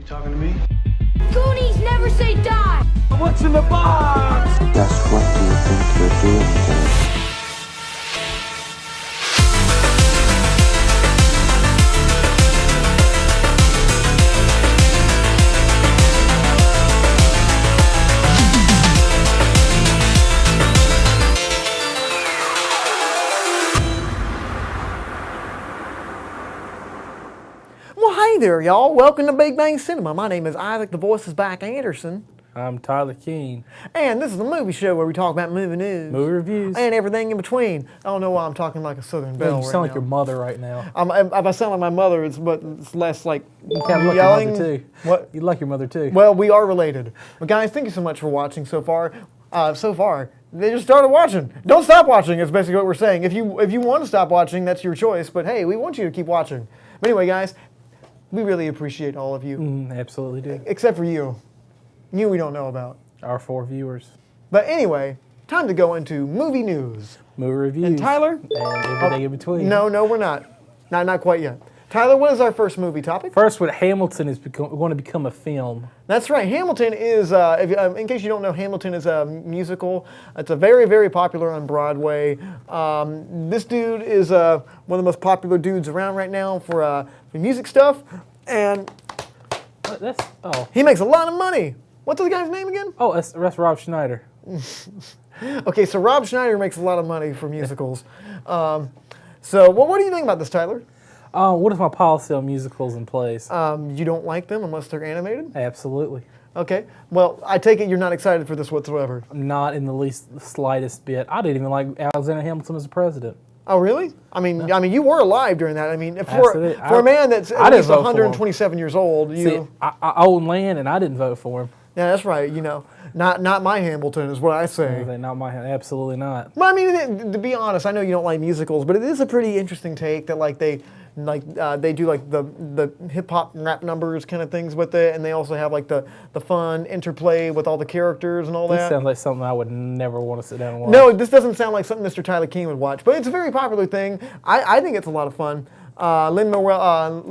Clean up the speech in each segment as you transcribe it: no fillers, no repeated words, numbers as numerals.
You talking to me? Goonies never say die! What's in the box? Just what do you think you're doing there? Hey there, y'all. Welcome to Big Bang Cinema. My name is Isaac, the voice is back Anderson. I'm Tyler Keene. And this is a movie show where we talk about movie news. Movie reviews. And everything in between. I don't know why I'm talking like a Southern Belle You right sound now. like your mother right now. If I sound like my mother, it's less like You kind of like yelling. your mother too. What? You like your mother too. Well, we are related. But guys, thank you so much for watching so far. They just started watching. Don't stop watching is basically what we're saying. If you want to stop watching, that's your choice. But hey, we want you to keep watching. But anyway, guys, we really appreciate all of you. Absolutely do. Except for you. You we don't know about. Our 4 viewers. But anyway, time to go into movie news. Movie reviews. And Tyler? And everything in between. No, we're not. Not quite yet. Tyler, what is our first movie topic? First, what Hamilton is going to become a film. That's right. Hamilton is, in case you don't know, Hamilton is a musical. It's a very, very popular on Broadway. This dude is one of the most popular dudes around right now for music stuff. And he makes a lot of money. What's the guy's name again? Oh, that's Rob Schneider. Okay, so Rob Schneider makes a lot of money for musicals. So what do you think about this, Tyler? What is my policy on musicals and plays? You don't like them unless they're animated? Absolutely. Okay. Well, I take it you're not excited for this whatsoever. Not in the slightest bit. I didn't even like Alexander Hamilton as the president. Oh, really? I mean, you were alive during that. I mean, for a man that's at didn't least vote for 127 years old, See, I own land and I didn't vote for him. Yeah, that's right. You know, not my Hamilton is what I say. Not my, absolutely not. Well, I mean, to be honest, I know you don't like musicals, but it is a pretty interesting take that they do like the hip hop rap numbers kind of things with it, and they also have like the fun interplay with all the characters and all that. This sounds like something I would never want to sit down and watch. No, this doesn't sound like something Mr. Tyler Keene would watch, but it's a very popular thing. I think it's a lot of fun. Lin-Manuel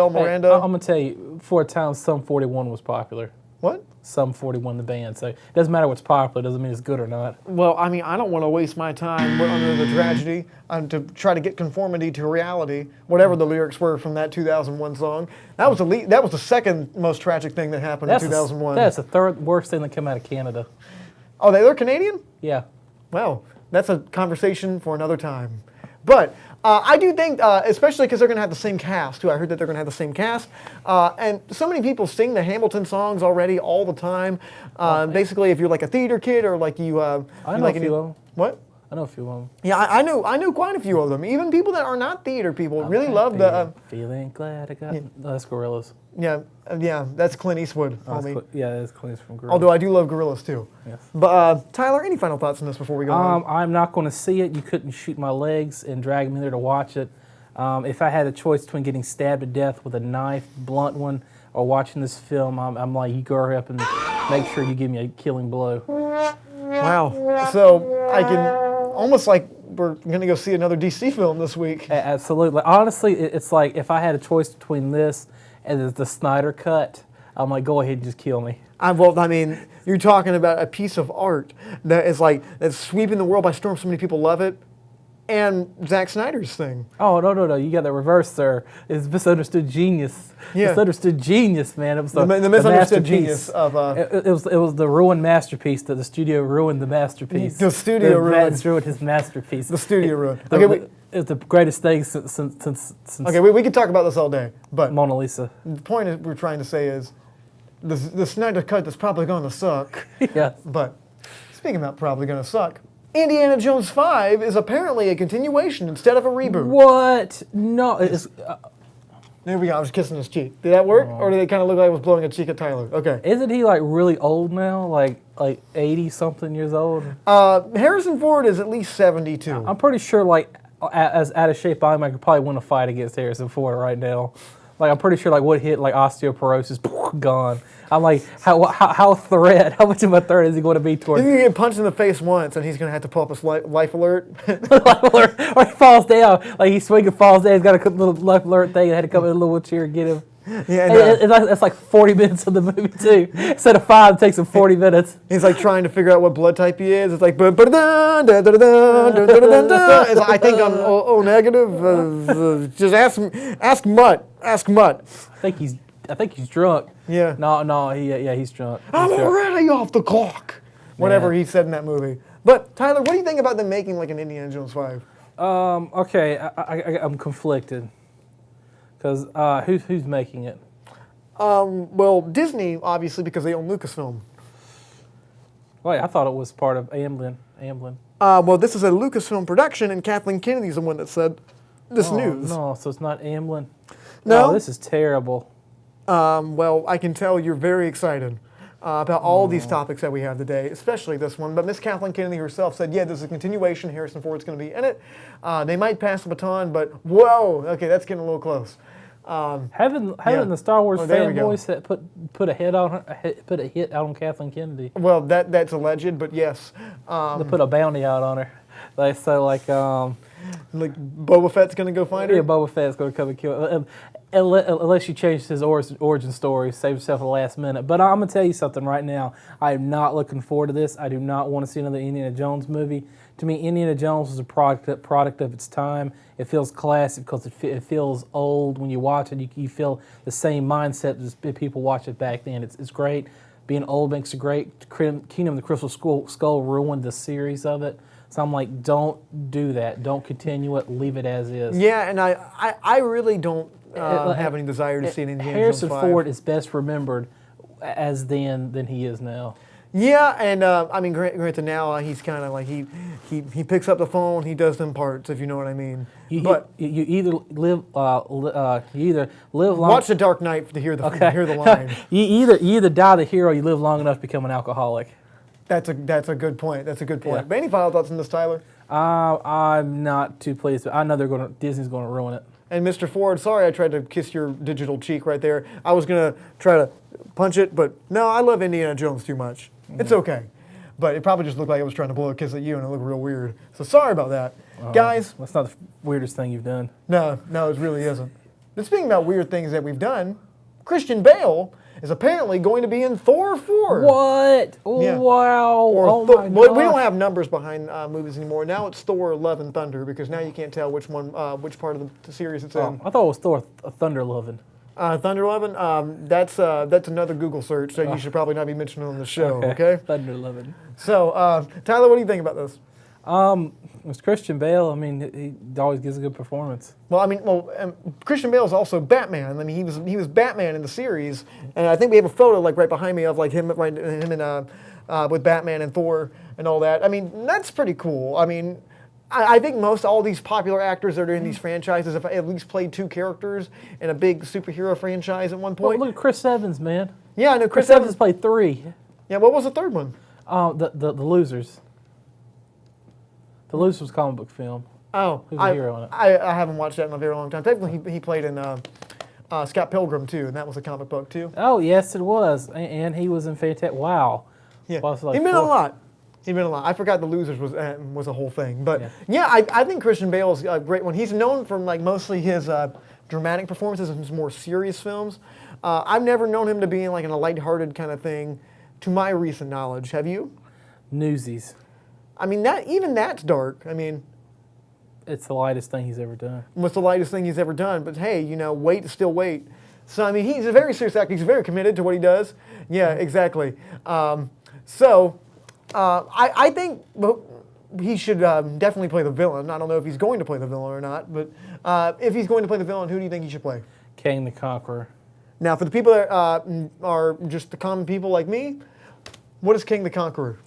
Miranda. I'm gonna tell you, for a time, Sum 41 was popular. What? Sum 41, the band. So it doesn't matter what's popular. It doesn't mean it's good or not. Well, I mean, I don't want to waste my time under the tragedy to try to get conformity to reality, whatever the lyrics were from that 2001 song. That was the second most tragic thing that happened in 2001. That's the third worst thing that came out of Canada. Oh, they're Canadian? Yeah. Well, that's a conversation for another time. But I do think, especially because they're going to have the same cast, too. I heard that they're going to have the same cast. And so many people sing the Hamilton songs already all the time. Basically, if you're like a theater kid or like you... I know a few of them. What? I know a few of them. Yeah, I know quite a few of them. Even people that are not theater people really love the... Feeling glad I got... Yeah. No, that's Gorillaz. Yeah, that's Clint Eastwood, homie. That's Clint Eastwood from Gorillaz. Although I do love Gorillaz, too. Yes. But, Tyler, any final thoughts on this before we go on? I'm not going to see it. You couldn't shoot my legs and drag me there to watch it. If I had a choice between getting stabbed to death with a knife, blunt one, or watching this film, I'm like, you go up and make sure you give me a killing blow. Wow. So I can almost like we're going to go see another DC film this week. Absolutely. Honestly, it's like if I had a choice between this and the Snyder Cut, I'm like, go ahead and just kill me. Well, I mean, you're talking about a piece of art that is like, that's sweeping the world by storm. So many people love it. And Zack Snyder's thing. Oh, no. You got that reverse, sir. It's misunderstood genius. Yeah. Misunderstood genius, man. It was the misunderstood genius of... It was the ruined masterpiece that the studio ruined the masterpiece. The studio ruined his masterpiece. The studio ruined. It's the greatest thing since okay, we could talk about this all day, but... Mona Lisa. The point we're trying to say is, the Snyder Cut is probably going to suck. Yeah. But, speaking about probably going to suck, Indiana Jones 5 is apparently a continuation instead of a reboot. What? No. There we go. I was kissing his cheek. Did that work? Or did it kind of look like I was blowing a cheek at Tyler? Okay. Isn't he like really old now? Like 80-something years old? Harrison Ford is at least 72. I'm pretty sure like as out of shape I am, I could probably win a fight against Harrison Ford right now. Like I'm pretty sure like what hit like osteoporosis, gone. I'm like, how much of a threat is he going to be towards? He's going to get punched in the face once, and he's going to have to pull up his life alert. Life alert, or he falls down. Like he's swinging, falls down. He's got a little life alert thing. I had to come in a little wheelchair and get him. Yeah, And that's like 40 minutes of the movie too. Instead of 5, it takes him 40 minutes. he's like trying to figure out what blood type he is. It's like, it's like, I think I'm O negative. Just ask Mutt. Ask Mutt. I think he's drunk. Yeah. No, he's drunk. I'm already off the clock. Whatever he said in that movie. But Tyler, what do you think about them making like an Indiana Jones 5? Okay, I'm conflicted. Because who's making it? Well, Disney, obviously, because they own Lucasfilm. Wait, I thought it was part of Amblin. Well, this is a Lucasfilm production, and Kathleen Kennedy's the one that said this news. No, so it's not Amblin. No? Oh, this is terrible. Well, I can tell you're very excited about all these topics that we have today, especially this one. But Miss Kathleen Kennedy herself said, yeah, this is a continuation. Harrison Ford's going to be in it. They might pass the baton, but whoa, okay, that's getting a little close. Haven't the Star Wars there we go. fanboys that put a hit out on Kathleen Kennedy? Well, that's alleged, but yes. They put a bounty out on her. They say like Boba Fett's going to go find her? yeah, Boba Fett's going to come and kill her. Unless you change his origin story, save yourself at the last minute. But I'm going to tell you something right now. I am not looking forward to this. I do not want to see another Indiana Jones movie. To me, Indiana Jones is a product of its time. It feels classic because it feels old. When you watch it, you feel the same mindset as people watch it back then. It's great. Being old makes it great. Kingdom of the Crystal Skull ruined the series of it. So I'm like, don't do that. Don't continue it. Leave it as is. Yeah, and I really don't have any desire to see an Indiana Jones 5. Harrison Ford is best remembered as then than he is now. Yeah, and I mean, granted now he's kind of like he picks up the phone, he does them parts, if you know what I mean. You either live long. Watch The Dark Knight to hear the line. you either die the hero, or you live long enough to become an alcoholic. That's a good point. That's a good point. Yeah. But any final thoughts on this, Tyler? I'm not too pleased. I know Disney's going to ruin it. And Mr. Ford, sorry I tried to kiss your digital cheek right there. I was gonna try to punch it, but no, I love Indiana Jones too much. It's okay. But it probably just looked like I was trying to blow a kiss at you, and it looked real weird. So sorry about that. Guys. That's not the weirdest thing you've done. No, it really isn't. But speaking about weird things that we've done, Christian Bale is apparently going to be in Thor 4. What? Yeah. Wow. Or my God. Well, we don't have numbers behind movies anymore. Now it's Thor: Love and Thunder, because now you can't tell which part of the series it's in. I thought it was Thor Thunder Lovin'. Thunder 11, that's another Google search that you should probably not be mentioning on the show, okay? Thunder Lovin'. So, Tyler, what do you think about this? It's Christian Bale. I mean, he always gives a good performance. Well, Christian Bale is also Batman. I mean, he was Batman in the series, and I think we have a photo like right behind me of like him with Batman and Thor and all that. I mean, that's pretty cool. I mean, I think all these popular actors that are in these franchises have at least played 2 characters in a big superhero franchise at one Well, point. look at Chris Evans, man. Yeah, I know Chris Evans played 3. Yeah, what was the third one? The Losers. The Losers was a comic book film. Oh, Who's the hero in it? I haven't watched that in a very long time. Technically, he played in Scott Pilgrim too, and that was a comic book too. Oh yes, it was, and he was in Fantastic. Wow. Yeah, Well, like he's been in a lot. I forgot The Losers was a whole thing, but yeah, I think Christian Bale is a great one. He's known from like mostly his dramatic performances in his more serious films. I've never known him to be in like in a lighthearted kind of thing, to my recent knowledge. Have you? Newsies. I mean, that's dark. I mean, It's the lightest thing he's ever done. what's the lightest thing he's ever done? But hey, wait is still wait. So I mean, he's a very serious actor. He's very committed to what he does. Yeah, exactly. I think he should definitely play the villain. I don't know if he's going to play the villain or not, but if he's going to play the villain, who do you think he should play? King the Conqueror. Now, for the people that are just the common people like me, what is King the Conqueror?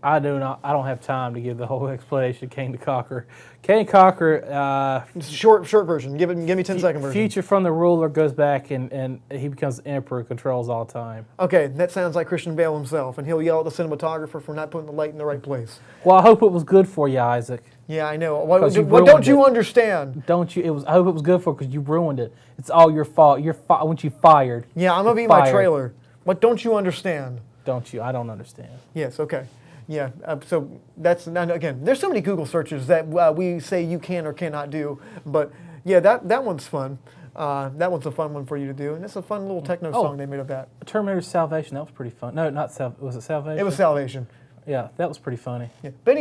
I don't have time to give the whole explanation of King the Conqueror. King the Conqueror. Short version. Give me 10-second version. Future from the ruler goes back and he becomes emperor, controls all time. Okay, that sounds like Christian Bale himself, and he'll yell at the cinematographer for not putting the light in the right place. Well, I hope it was good for you, Isaac. Yeah, I know. 'Cause you What don't ruined you it. understand? Don't you? I hope it was good for because you ruined it. It's all your fault. I want you fired. Yeah, I'm gonna be in my Fired. trailer. What don't you understand? Don't you? I don't understand. Yes, okay. Yeah, so that's, now, again, there's so many Google searches that we say you can or cannot do, but yeah, that one's fun. That one's a fun one for you to do, and it's a fun little techno song they made of that. Terminator Salvation, that was pretty fun. No, not was it Salvation? It was Salvation. Yeah, that was pretty funny. Yeah. But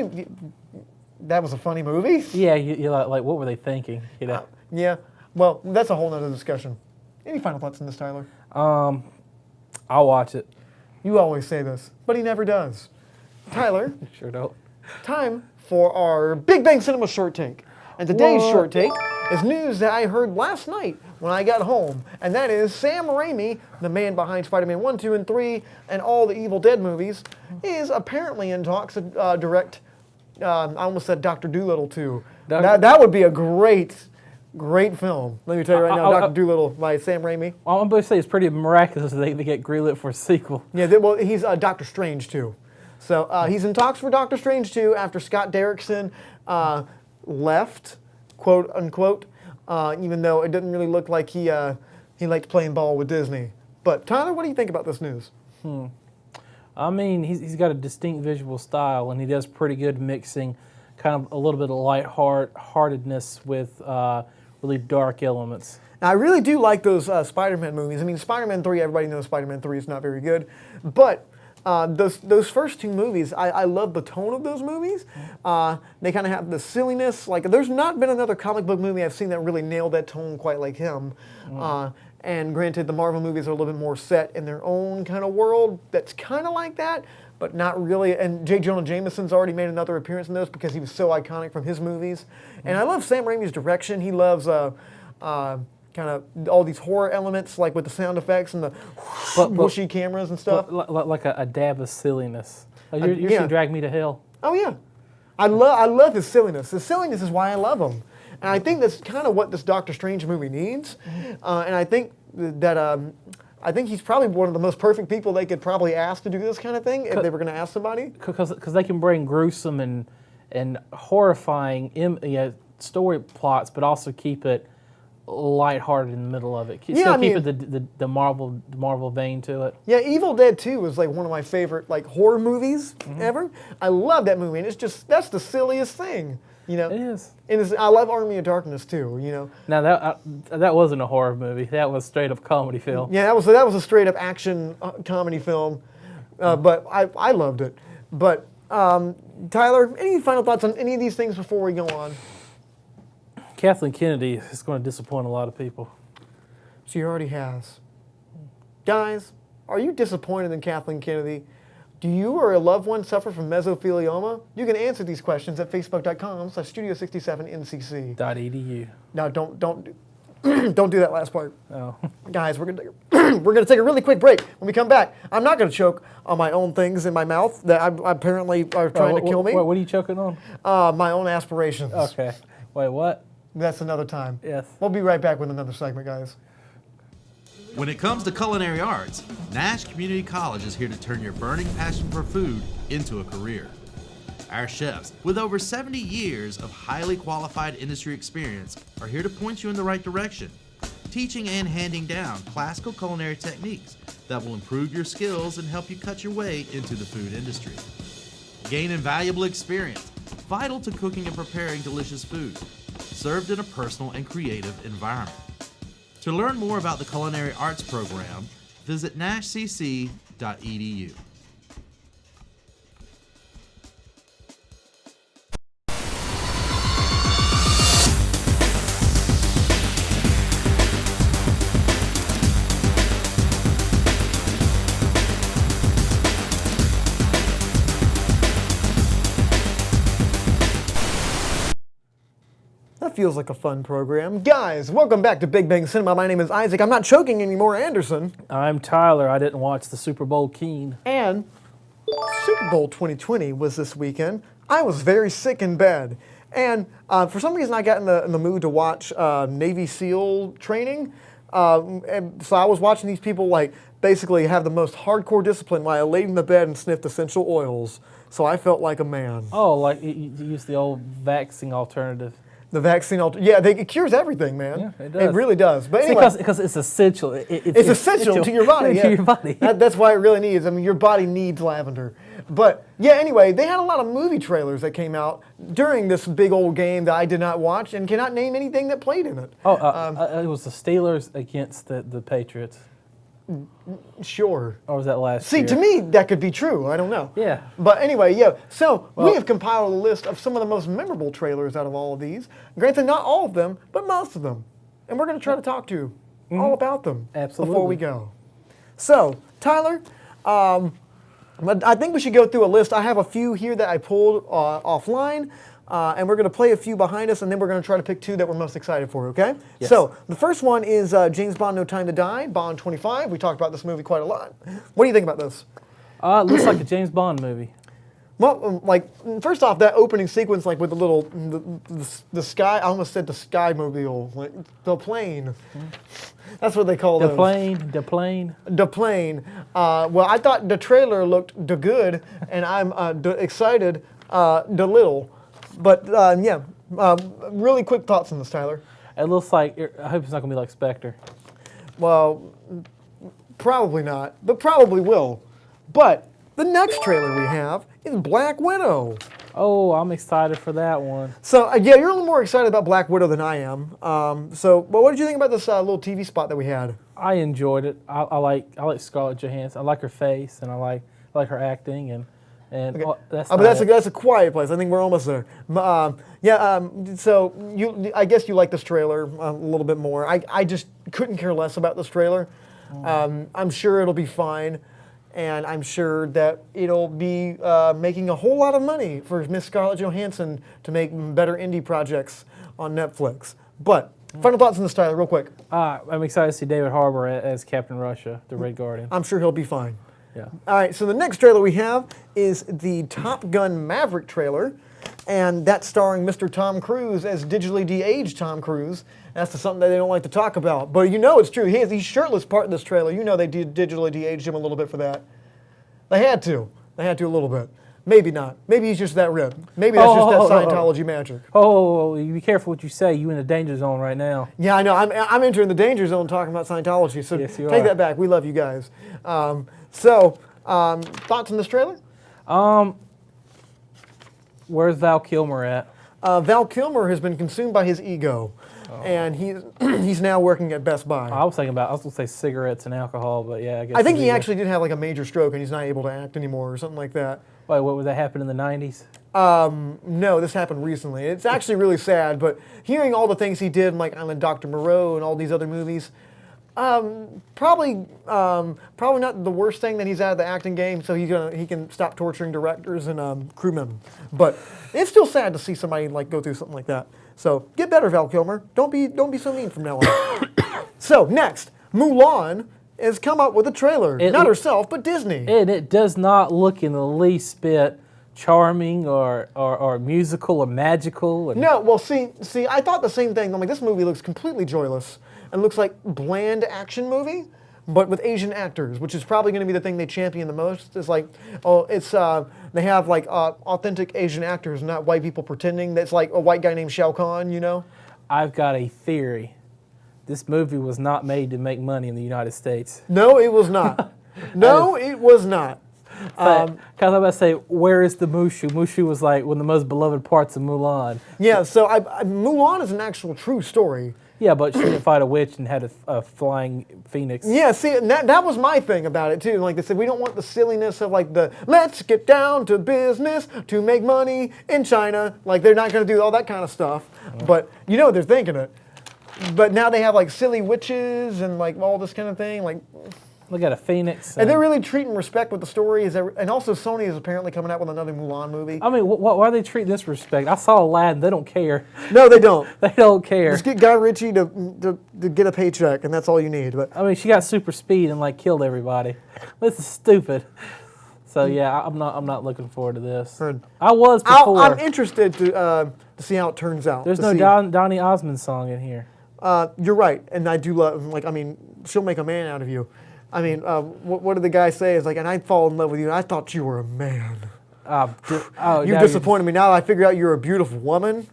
that was a funny movie? Yeah, you're like, what were they thinking? You know? Yeah. Well, that's a whole nother discussion. Any final thoughts on this, Tyler? I'll watch it. You always say this, but he never does. Tyler, Sure don't. time for our Big Bang Cinema short take. And today's short take is news that I heard last night when I got home, and that is Sam Raimi, the man behind Spider-Man 1, 2, and 3, and all the Evil Dead movies, is apparently in talks to direct, I almost said Dr. Dolittle 2. That would be a great film. Let me tell you right now, Dr. Dolittle by Sam Raimi. Well, I'm going to say it's pretty miraculous that they get greenlit for a sequel. Yeah, well, he's Doctor Strange 2. So he's in talks for Doctor Strange 2 after Scott Derrickson left, quote unquote, even though it didn't really look like he liked playing ball with Disney. But Tyler, what do you think about this news? I mean, he's got a distinct visual style, and he does pretty good mixing kind of a little bit of lightheartedness with really dark elements. Now, I really do like those Spider-Man movies. I mean, Spider-Man 3, everybody knows Spider-Man 3 is not very good. But those first two movies, I love the tone of those movies. They kind of have the silliness. Like, there's not been another comic book movie I've seen that really nailed that tone quite like him. And granted, the Marvel movies are a little bit more set in their own kind of world that's kind of like that, but not really. And J. Jonah Jameson's already made another appearance in those because he was so iconic from his movies. And I love Sam Raimi's direction. He loves kind of all these horror elements, like with the sound effects and the whooshy cameras and stuff. Like a dab of silliness. You should drag me to hell. Oh yeah, I love his silliness. His silliness is why I love him, and I think that's kind of what this Doctor Strange movie needs. And I think that I think he's probably one of the most perfect people they could probably ask to do this kind of thing if they were going to ask somebody. Because they can bring gruesome and horrifying story plots, but also keep it lighthearted in the middle of it. Keep it the Marvel vein to it. Yeah, Evil Dead 2 was like one of my favorite like horror movies ever. I love that movie, and it's just that's the silliest thing, you know. It is. And I love Army of Darkness too, you know. Now that wasn't a horror movie. That was straight up comedy film. Yeah, that was a straight up action comedy film, but I loved it. But Tyler, any final thoughts on any of these things before we go on? Kathleen Kennedy is going to disappoint a lot of people. She already has. Guys, are you disappointed in Kathleen Kennedy? Do you or a loved one suffer from mesothelioma? You can answer these questions at facebook.com/studio67ncc. .edu. No, don't do that last part. Oh. Guys, we're gonna take a really quick break. When we come back, I'm not gonna choke on my own things in my mouth that apparently are trying to kill me. What are you choking on? My own aspirations. Okay. Wait, what? That's another time. Yes. We'll be right back with another segment, guys. When it comes to culinary arts, Nash Community College is here to turn your burning passion for food into a career. Our chefs, with over 70 years of highly qualified industry experience, are here to point you in the right direction, teaching and handing down classical culinary techniques that will improve your skills and help you cut your way into the food industry. Gain invaluable experience, vital to cooking and preparing delicious food, served in a personal and creative environment. To learn more about the Culinary Arts program, visit nashcc.edu. Feels like a fun program. Guys, welcome back to Big Bang Cinema. My name is Isaac. I'm not choking anymore, Anderson. I'm Tyler. I didn't watch the Super Bowl Keen. And Super Bowl 2020 was this weekend. I was very sick in bed. And for some reason I got in the mood to watch Navy SEAL training. And so I was watching these people like basically have the most hardcore discipline while I laid in the bed and sniffed essential oils. So I felt like a man. Oh, like you use the old vaxing alternative. The vaccine, it cures everything, man. Yeah, it does. It really does. But anyway, because it's essential. it's essential to your body. To your body. That's why it really needs. I mean, your body needs lavender. But yeah, anyway, they had a lot of movie trailers that came out during this big old game that I did not watch and cannot name anything that played in it. It was the Steelers against the Patriots. Sure. Or was that last See, year? to me, that could be true. I don't know. Yeah. But anyway, yeah. So we have compiled a list of some of the most memorable trailers out of all of these. Granted, not all of them, but most of them. And we're going to try to talk to you all about them before we go. So, Tyler, I think we should go through a list. I have a few here that I pulled offline. And we're going to play a few behind us, and then we're going to try to pick two that we're most excited for, okay? Yes. So, the first one is James Bond, No Time to Die, Bond 25. We talked about this movie quite a lot. What do you think about this? It looks like a James Bond movie. Well, first off, that opening sequence, with the little, the sky, I almost said the Skymobile, the plane. That's what they call The those. plane. The plane. Well, I thought the trailer looked good, and I'm excited, the little. But really quick thoughts on this, Tyler. It looks like, I hope it's not going to be like Spectre. Well, probably not, but probably will. But the next trailer we have is Black Widow. Oh, I'm excited for that one. So, you're a little more excited about Black Widow than I am. What did you think about this little TV spot that we had? I enjoyed it. I like Scarlett Johansson. I like her face, and I like her acting, and Okay. that's But that's a quiet place. I think we're almost there. So I guess you like this trailer a little bit more. I just couldn't care less about this trailer. I'm sure it'll be fine, and I'm sure that it'll be making a whole lot of money for Miss Scarlett Johansson to make better indie projects on Netflix. But final thoughts on this trailer, real quick. I'm excited to see David Harbour as Captain Russia, the Red Guardian. I'm sure he'll be fine. Yeah. All right, so the next trailer we have is the Top Gun Maverick trailer, and that's starring Mr. Tom Cruise as digitally de-aged Tom Cruise. That's something that they don't like to talk about, but it's true. He's shirtless part of this trailer. They did digitally de-aged him a little bit for that. They had to a little bit. Maybe not. Maybe he's just that ripped. Maybe that's just that Scientology magic. Oh, you be careful what you say. You in the danger zone right now. Yeah, I know. I'm entering the danger zone talking about Scientology, so Yes, you take are. that back. We love you guys. Thoughts on this trailer? Where's Val Kilmer at? Val Kilmer has been consumed by his ego, and he's now working at Best Buy. I was going to say cigarettes and alcohol, but yeah, I guess. I think his he ego. actually did have a major stroke, and he's not able to act anymore, or something like that. Wait, what would that happen in the 90s? No, this happened recently. It's actually really sad, but hearing all the things he did, on Dr. Moreau and all these other movies, probably not the worst thing that he's out of the acting game. So he can stop torturing directors and crewmen. But it's still sad to see somebody go through something like that. So get better, Val Kilmer. Don't be so mean from now on. So next, Mulan has come up with a trailer. Not herself, but Disney. And it does not look in the least bit charming or musical or magical. No, well, see, I thought the same thing. This movie looks completely joyless and looks like bland action movie, but with Asian actors, which is probably going to be the thing they champion the most. It's they have authentic Asian actors, not white people pretending. That's like a white guy named Shao Kahn, I've got a theory. This movie was not made to make money in the United States. No, it was not. No, it was not. Because I'm about to say, where is the Mushu? Mushu was one of the most beloved parts of Mulan. Yeah, so Mulan is an actual true story. Yeah, but she didn't fight a witch and had a flying phoenix. Yeah, see, that was my thing about it, too. They said, we don't want the silliness of, the let's get down to business to make money in China. They're not going to do all that kind of stuff. But, they're thinking it. But now they have, silly witches and, all this kind of thing. Look at a phoenix. And they're really treating respect with the story. And also Sony is apparently coming out with another Mulan movie. I mean, why are they treating this respect? I saw Aladdin. They don't care. No, they don't. They don't care. Just get Guy Ritchie to get a paycheck, and that's all you need. But I mean, she got super speed and killed everybody. This is stupid. So yeah, I'm not looking forward to this. I was before. I'm interested to see how it turns out. There's no Donny Osmond song in here. You're right, and I do love. She'll make a man out of you. What did the guy say? It's and I'd fall in love with you, and I thought you were a man. You disappointed me. Now I figure out you're a beautiful woman.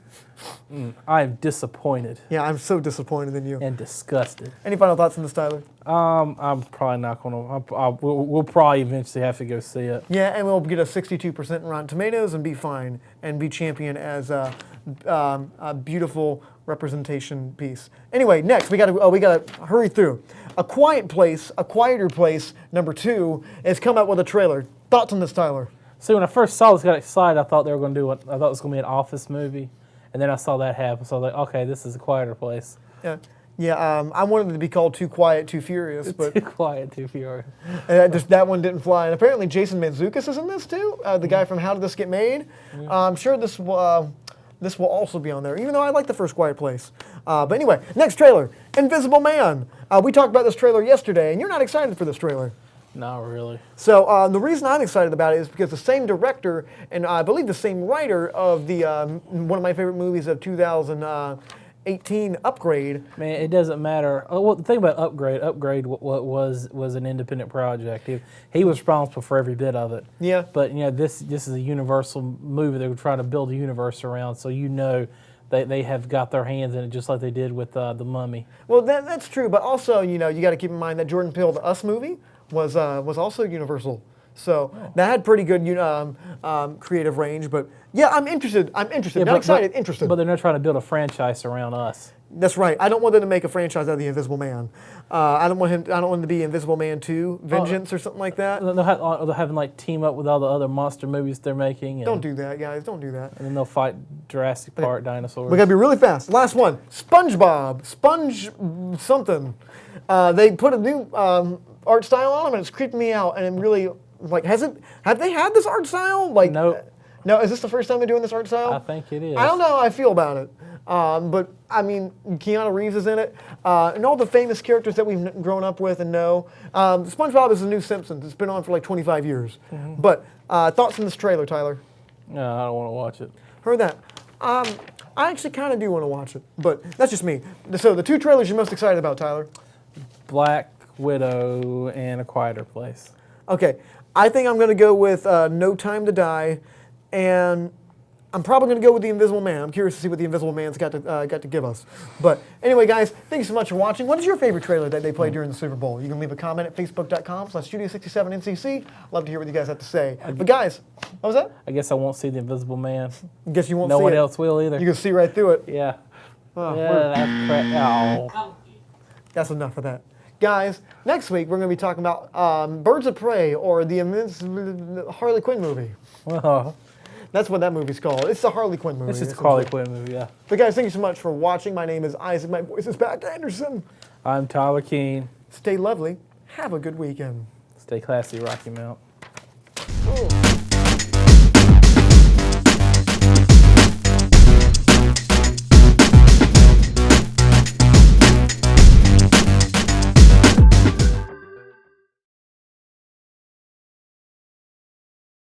I'm disappointed Yeah, I'm so disappointed in you. and disgusted. Any final thoughts on this, Tyler? I'm probably not going to. We'll probably eventually have to go see it. Yeah, and we'll get a 62% in Rotten Tomatoes and be fine and be champion as a beautiful representation piece. Anyway, next we got to hurry through. A Quieter Place #2 has come out with a trailer. Thoughts on this, Tyler? See, when I first saw this, I got excited. I thought they were going to do I thought it was going to be an Office movie, and then I saw that happen. So I was like, okay, this is A Quieter Place. Yeah. I wanted it to be called Too Quiet, Too Furious, but Too quiet, too furious. that one didn't fly. And apparently Jason Mantzoukas is in this too, the guy from How Did This Get Made? I'm sure this will also be on there, even though I like the first Quiet Place. But anyway, next trailer, Invisible Man. We talked about this trailer yesterday, and you're not excited for this trailer. Not really. So the reason I'm excited about it is because the same director and I believe the same writer of the one of my favorite movies of 2018, Upgrade. Man, it doesn't matter. Well, the thing about Upgrade was an independent project. He was responsible for every bit of it. Yeah. But this is a Universal movie. They were trying to build a universe around, so they have got their hands in it just like they did with The Mummy. Well, that's true, but also you got to keep in mind that Jordan Peele, the Us movie, was also Universal. So that had pretty good creative range. But yeah, I'm interested. Yeah, Not excited, interested. But they're not trying to build a franchise around Us. That's right. I don't want them to make a franchise out of the Invisible Man. I don't want him to be Invisible Man 2, Vengeance, or something like that. They'll have him team up with all the other monster movies they're making. And, Don't do that, guys. Don't do that. And then they'll fight Jurassic Park dinosaurs. We gotta be really fast. Last one. SpongeBob. Sponge something. They put a new art style on them, and it's creeping me out. And I'm really have they had this art style? Nope. No, is this the first time they're doing this art style? I think it is. I don't know how I feel about it. But, I mean, Keanu Reeves is in it. And all the famous characters that we've grown up with and know. SpongeBob is the new Simpsons. It's been on for 25 years. Mm-hmm. But thoughts on this trailer, Tyler? No, I don't want to watch it. Heard that. I actually kind of do want to watch it. But that's just me. So the two trailers you're most excited about, Tyler? Black Widow and A Quieter Place. Okay. I think I'm going to go with No Time to Die. And I'm probably going to go with The Invisible Man. I'm curious to see what The Invisible Man's got to give us. But anyway, guys, thank you so much for watching. What is your favorite trailer that they played during the Super Bowl? You can leave a comment at facebook.com/Studio67NCC. Love to hear what you guys have to say. But guys, what was that? I guess I won't see The Invisible Man. Guess you won't see it. No one else will either. You can see right through it. Yeah. Oh, That's crap. Oh. That's enough of that. Guys, next week we're going to be talking about Birds of Prey or the Harley Quinn movie. Well, That's what that movie's called. It's the Harley Quinn movie. it's just a Harley Quinn movie, yeah. But guys, thank you so much for watching. My name is Isaac. My voice is Pat Anderson. I'm Tyler Keene. Stay lovely. Have a good weekend. Stay classy, Rocky Mount. Oh.